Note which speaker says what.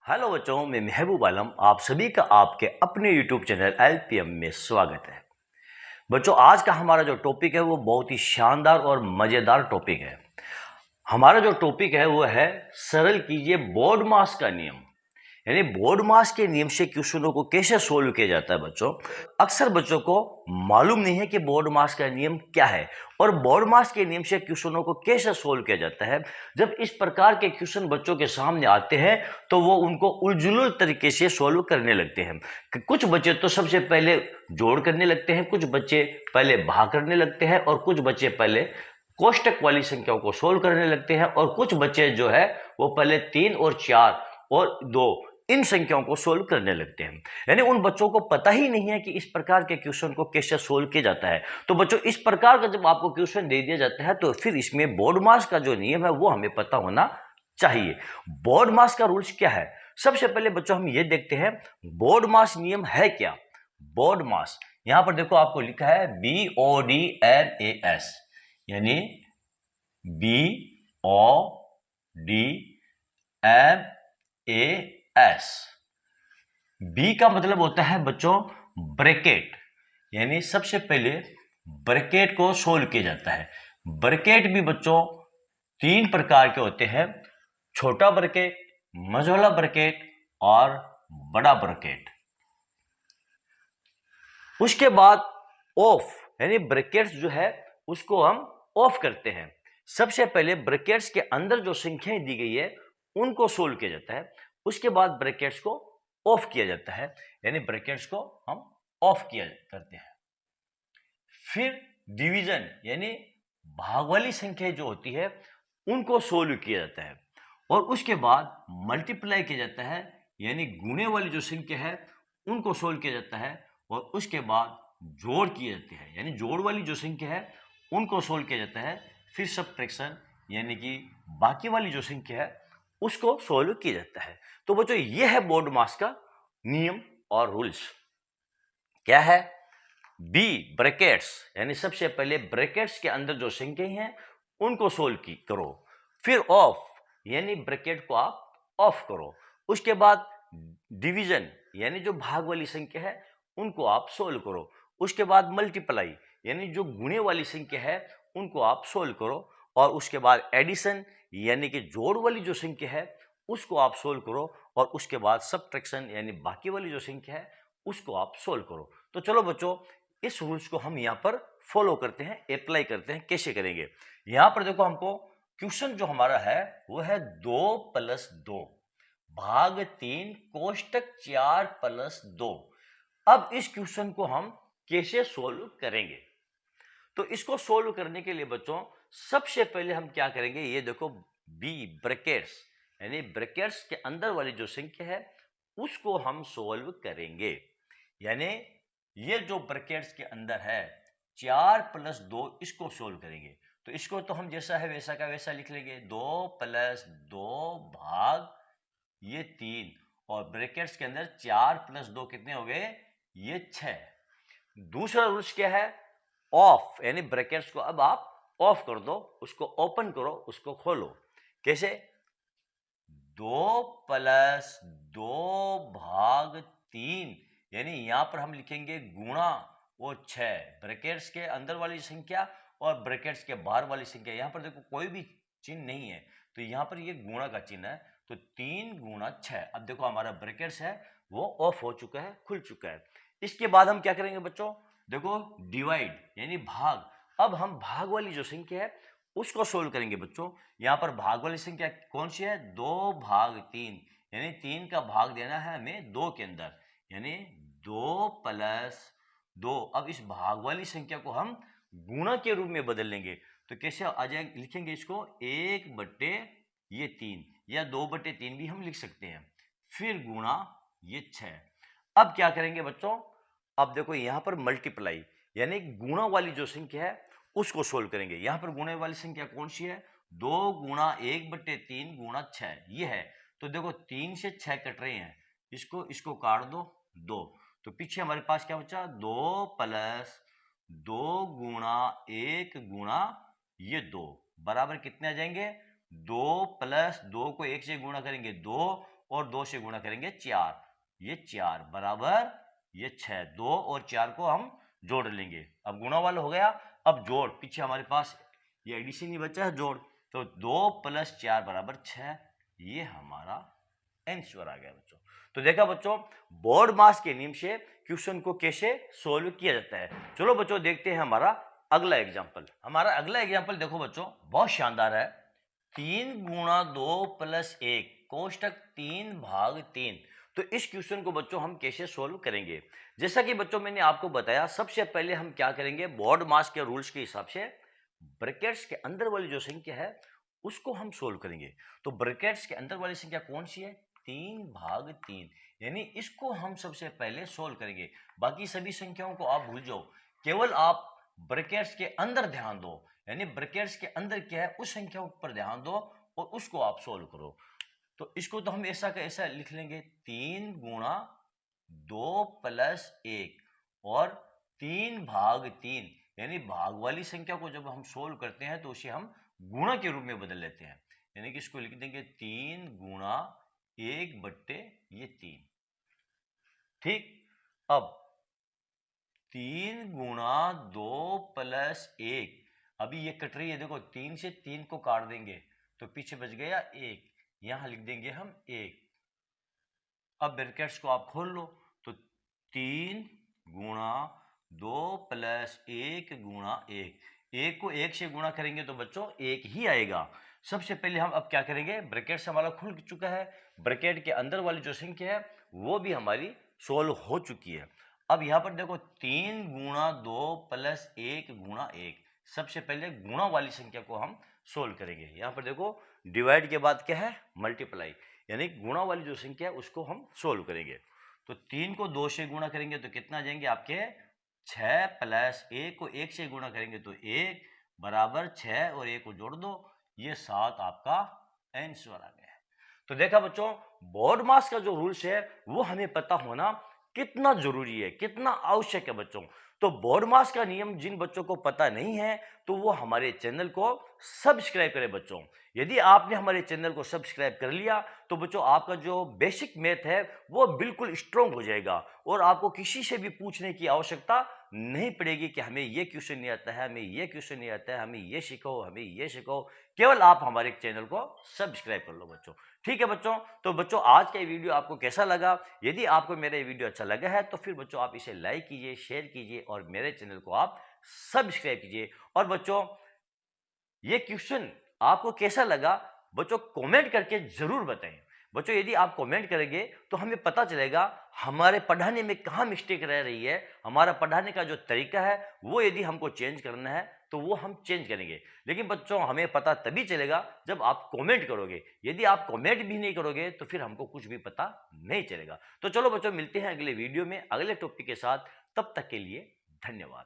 Speaker 1: Hello बच्चों, मैं महबूब आलम आप सभी का आपके अपने YouTube चैनल LPM में स्वागत है। बच्चों, आज का हमारा जो टॉपिक है वो बहुत ही शानदार और मज़ेदार टॉपिक है। हमारा जो टॉपिक है वो है सरल कीजिए बोर्ड मास का नियम। यानी बोर्ड मास के नियम से क्वेश्चनों को कैसे सोल्व किया जाता है। बच्चों, अक्सर बच्चों को मालूम नहीं है कि बोर्ड मास का नियम क्या है और बोर्ड मास के नियम से क्वेश्चनों को कैसे सोल्व किया जाता है। जब इस प्रकार के क्वेश्चन बच्चों के सामने आते हैं तो वो उनको उलझुल तरीके से सोल्व करने लगते हैं। कुछ बच्चे तो सबसे पहले जोड़ करने लगते हैं, कुछ बच्चे पहले भाग करने लगते हैं और कुछ बच्चे पहले कोष्टक वाली संख्याओं को सोल्व करने लगते हैं और कुछ बच्चे जो है वो पहले 3 और 4 और 2 इन संख्याओं को सोल्व करने लगते हैं। यानी उन बच्चों को पता ही नहीं है कि इस प्रकार के क्वेश्चन को कैसे सोल्व किया जाता है। तो बच्चों, इस प्रकार का जब आपको क्वेश्चन दे दिया जाता है तो फिर इसमें बोर्ड मास का जो नियम है वो हमें पता होना चाहिए। बोर्ड मास का रूल्स क्या है? सबसे पहले बच्चों हम ये देखते हैं बोर्ड मास नियम है क्या। बोर्ड मास यहां पर देखो आपको लिखा है BODMAS, यानी BODMAS। बी का मतलब होता है बच्चों ब्रैकेट, यानी सबसे पहले ब्रैकेट को सोल्व किया जाता है। ब्रैकेट भी बच्चों 3 प्रकार के होते हैं: छोटा ब्रैकेट, मझोला ब्रैकेट और बड़ा ब्रैकेट। उसके बाद ऑफ, यानी ब्रैकेट्स जो है उसको हम ऑफ करते हैं। सबसे पहले ब्रैकेट्स के अंदर जो संख्याएं दी गई है उनको सोल्व किया जाता है, उसके बाद ब्रैकेट्स को ऑफ किया जाता है, यानी ब्रैकेट्स को हम ऑफ किया करते हैं। फिर डिवीजन, यानी भाग वाली संख्या जो होती है उनको सोल्व किया जाता है और उसके बाद मल्टीप्लाई किया जाता है, यानी गुणे वाली जो संख्या है उनको सोल्व किया जाता है और उसके बाद जोड़ किए जाते हैं, यानी जोड़ वाली जो संख्या है उनको सोल्व किया जाता है। फिर सब्ट्रैक्शन, यानी कि बाकी वाली जो संख्या है उसको सोल्व किया जाता है। तो बच्चों, ये है बोर्ड मास का नियम और रूल्स। क्या है? बी ब्रैकेट्स, यानी सबसे पहले ब्रैकेट्स के अंदर जो संख्याएं हैं उनको सोल्व करो। फिर ऑफ, यानी ब्रैकेट को आप ऑफ करो। उसके बाद डिवीजन, यानी जो भाग वाली संख्या है उनको आप सोल्व करो। उसके बाद मल्टीप्लाई, यानी जो गुणे वाली संख्या है उनको आप सोल्व करो। और उसके बाद एडिशन, यानी कि जोड़ वाली जो संख्या है उसको आप सोल्व करो। और उसके बाद सब्ट्रैक्शन, यानी बाकी वाली जो संख्या है उसको आप सोल्व करो। तो चलो बच्चों, इस रूल्स को हम यहाँ पर फॉलो करते हैं, अप्लाई करते हैं। कैसे करेंगे? यहाँ पर देखो, हमको क्वेश्चन जो हमारा है वो है 2 + 2 भाग 3 कोष्टक 4 + 2। अब इस क्वेश्चन को हम कैसे सोल्व करेंगे? तो इसको सोल्व करने के लिए बच्चों सबसे पहले हम क्या करेंगे, ये देखो बी ब्रैकेट्स, यानी ब्रैकेट्स के अंदर वाली जो संख्या है उसको हम सोल्व करेंगे। यानी ये जो ब्रैकेट्स के अंदर है 4 + 2 इसको सोल्व करेंगे। तो इसको तो हम जैसा है वैसा का वैसा लिख लेंगे, 2 + 2 भाग ये 3 और ब्रैकेट्स के अंदर 4 + 2 कितने हो गए? ये 6। दूसरा रूल्स क्या है? ऑफ, यानी ब्रैकेट्स को अब आप ऑफ कर दो, उसको ओपन करो, उसको खोलो। कैसे? 2 + 2 भाग 3, यानी यहां पर हम लिखेंगे गुणा वो 6, ब्रैकेट्स के अंदर वाली संख्या और ब्रैकेट्स के बाहर वाली संख्या। यहां पर देखो कोई भी चिन्ह नहीं है तो यहां पर ये गुणा का चिन्ह है, तो 3 × 6। अब देखो हमारा ब्रैकेट्स है वो ऑफ हो चुका है, खुल चुका है। इसके बाद हम क्या करेंगे बच्चों? देखो डिवाइड, यानी भाग। अब हम भाग वाली जो संख्या है उसको सोल्व करेंगे बच्चों। यहां पर भाग वाली संख्या कौन सी है? 2 भाग 3, यानी 3 का भाग देना है हमें 2 के अंदर, यानी 2 + 2। अब इस भाग वाली संख्या को हम गुणा के रूप में बदल लेंगे। तो कैसे आ जाएगा? लिखेंगे इसको 1/3 या 2/3 भी हम लिख सकते हैं। फिर गुणा ये 6। अब क्या करेंगे बच्चों? अब देखो यहां पर मल्टीप्लाई, यानी गुणा वाली जो संख्या है उसको सोल्व करेंगे। यहां पर गुणे वाली संख्या कौन सी है? 2 × 1/3 × 6 ये है। तो देखो 3 से 6 कट रहे हैं, इसको काट दो 2, तो पीछे हमारे पास क्या बचा? 2 + 2 × 1 × ये 2 बराबर कितने आ जाएंगे? 2 + 2 को 1 से गुणा करेंगे 2 और 2 से गुणा करेंगे 4, ये 4 बराबर ये 6, 2 और 4 को हम जोड़ लेंगे। अब गुणा वाला हो गया, अब जोड़, पीछे हमारे पास ये एडिशन ही बचा है, जोड़, तो 2 + 4 बराबर 6, ये हमारा आंसर आ गया बच्चों। तो देखा बच्चों, बोर्ड मास के नियम से क्वेश्चन को कैसे सोल्व किया जाता है। चलो बच्चों देखते हैं हमारा अगला एग्जाम्पल। हमारा अगला एग्जाम्पल देखो बच्चों, बहुत शानदार है। 3 × 2 + 1 कोष्टक 3/3। तो इस क्वेश्चन को बच्चों हम कैसे सोल्व करेंगे। जैसा कि बच्चों मैंने आपको बताया, सबसे पहले हम क्या करेंगे, बोर्ड मास के रूल्स के हिसाब से ब्रैकेट्स के अंदर वाली जो संख्या है उसको हम सोल्व करेंगे। तो ब्रैकेट्स के अंदर वाली संख्या कौन सी है, 3/3, यानी इसको हम सबसे पहले सोल्व करेंगे। बाकी सभी संख्याओं को आप भूल जाओ, केवल आप ब्रैकेट्स के अंदर ध्यान दो, यानी ब्रैकेट्स के अंदर क्या है उस संख्या पर ध्यान दो और उसको आप सोल्व करो। तो इसको तो हम ऐसा का ऐसा लिख लेंगे, 3 × 2 + 1 और 3/3, यानी भाग वाली संख्या को जब हम सोल्व करते हैं तो उसे हम गुणा के रूप में बदल लेते हैं, यानी कि इसको लिख देंगे 3 × 1/3। ठीक, अब 3 × 2 + 1, अभी ये कट रही है, देखो 3 से 3 को काट देंगे तो पीछे बच गया 1, यहां लिख देंगे हम 1। अब ब्रैकेट्स को आप खोल लो, तो 3 × 2 + 1 × 1, 1 को 1 से गुणा करेंगे तो बच्चों 1 ही आएगा। सबसे पहले हम अब क्या करेंगे, ब्रैकेट से हमारा खुल चुका है, ब्रैकेट के अंदर वाली जो संख्या है वो भी हमारी सोल्व हो चुकी है। अब यहाँ पर देखो 3 × 2 + 1 × 1, सबसे पहले गुणा वाली संख्या को हम सोल्व करेंगे। यहाँ पर देखो डिवाइड के बाद क्या है, मल्टीप्लाई, यानी गुणा वाली जो संख्या है उसको हम सोल्व करेंगे। तो 3 को 2 से गुणा करेंगे तो कितना जाएंगे आपके 6 + 1 को 1 से गुणा करेंगे तो 1 बराबर 6 और 1 को जोड़ दो, ये 7 आपका आंसर आ गया। तो देखा बच्चों, बोर्ड मास का जो रूल्स है वो हमें पता होना कितना जरूरी है, कितना आवश्यक है बच्चों। तो बोर्ड मास का नियम जिन बच्चों को पता नहीं है तो वो हमारे चैनल को सब्सक्राइब करें बच्चों। यदि आपने हमारे चैनल को सब्सक्राइब कर लिया तो बच्चों आपका जो बेसिक मैथ है वो बिल्कुल स्ट्रांग हो जाएगा और आपको किसी से भी पूछने की आवश्यकता नहीं पड़ेगी कि हमें ये क्वेश्चन नहीं आता है, हमें ये क्वेश्चन नहीं आता है, हमें ये सिखाओ, हमें ये सिखाओ। केवल आप हमारे चैनल को सब्सक्राइब कर लो बच्चों। ठीक है बच्चों, तो बच्चों आज का ये वीडियो आपको कैसा लगा। यदि आपको मेरा ये वीडियो अच्छा लगा है तो फिर बच्चों आप इसे लाइक कीजिए, शेयर कीजिए और मेरे चैनल को आप सब्सक्राइब कीजिए। और बच्चों ये क्वेश्चन आपको कैसा लगा बच्चों कमेंट करके जरूर बताएं। बच्चों यदि आप कमेंट करेंगे तो हमें पता चलेगा हमारे पढ़ाने में कहाँ मिस्टेक रह रही है, हमारा पढ़ाने का जो तरीका है वो यदि हमको चेंज करना है तो वो हम चेंज करेंगे। लेकिन बच्चों हमें पता तभी चलेगा जब आप कमेंट करोगे, यदि आप कमेंट भी नहीं करोगे तो फिर हमको कुछ भी पता नहीं चलेगा। तो चलो बच्चों मिलते हैं अगले वीडियो में अगले टॉपिक के साथ, तब तक के लिए धन्यवाद।